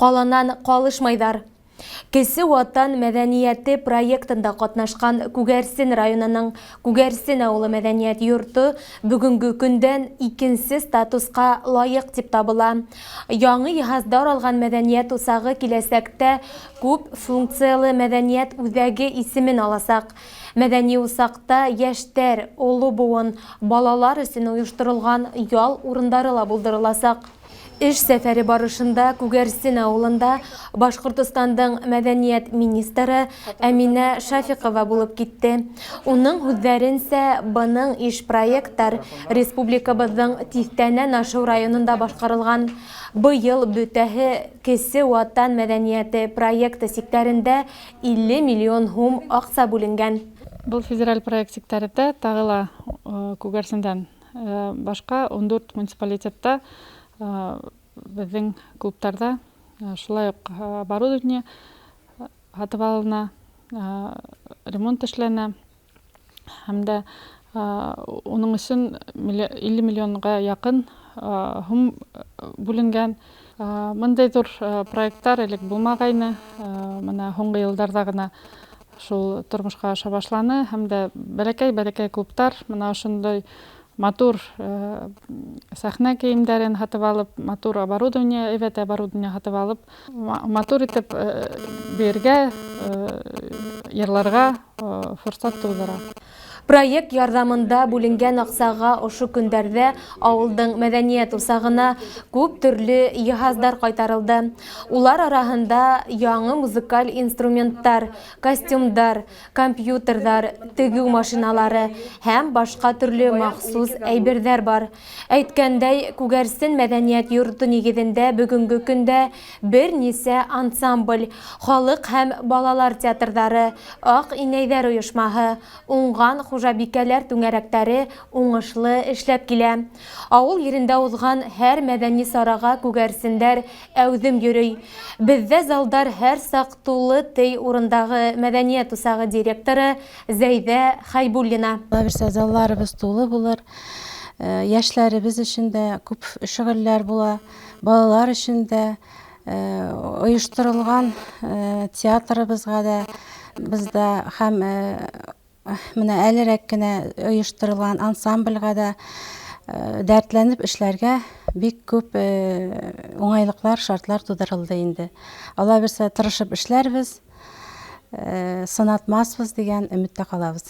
каланан калышмайдар. Кесе ватан мәдәнияте проектында катнашкан Күгәрсен районының Күгәрсен авылы мәдәният йорты бүгенге көндән икенче статуска лайык дип табыла. Яңа иһаздар алган мәдәният усагы киләсәктә күп функциялы мәдәният үзәге исемен аласак. Мәдәни усакта яшьтәр, олы буын, балалар өчен оештырылган ял урындары ла булдырыласак. Эш сәфәре барышында Күгәрсен авылында Башкортостандың мәдәният министры Әминә Шафикова булып китте. Уның һүзләренчә, бының иш проекттар республикабызның тиҫтәнән ашу районында башкарылган. Быел бөтәһе Кесе ватан мәдәнияте проекты сектарында 50 миллион һум акча бүленгән. Бұл федераль проект сектарында тагыла Күгәрсендән башка 14 муниципалитетта безнең клубтарда шулай ук оборудование һатып алына, ремонт эшләнә һәм дә уның өчен 50 миллионга якын һум бүленгән. Мындай зур проекттар элек булмагайны, менә һоңгы елларда гына шул тормышка аша башланы һәм дә бәләкәй клубтар менә ошондой матур сәхнә киемдәрен һатып алып, матур оборудование, оборудование һатып алып, матур итеп бергә йырларга форсат тудыра. Проект ярдәмендә бүленгән акчага ошо көндәрдә авылдың мәдәният усагына күп төрле иһаздар кайтарылды. Улар араһында яңа музыкаль инструменттар, костюмдар, компьютерлар, тегү машиналары һәм башка төрле махсус әйберләр бар. Әйткәндәй, Күгәрсен мәдәният йорты нигеҙендә бүгенге көндә бернисә ансамбль, халык һәм балалар театрҙары, Ак инәйҙәр ойошмаһы, уңған хужабикәләр түңәрәктәре уңышлы эшләп килә. Авыл ерендә узган һәр мәдәни сарага күгәрсендәр әүҙем йөрөй. Бездә залдар һәр саҡ тулы тей урындагы мәдәниәт усағы директоры Зәйҙә Хәйбуллина. Залларыбыз тулы булыр. Яшьләребез өчен дә күп шөгыльләр була. Балалар өчен дә оештырылган театрыбызга да бездә һәм менә әлерәк кенә оештырылган ансамбльгә дә дәртләнеп эшләргә бик күп уңайлыклар, шартлар тудырылды инде. Алла берсә тырышып эшләрбез, сынатмаспыз дигән өметтә калабыз.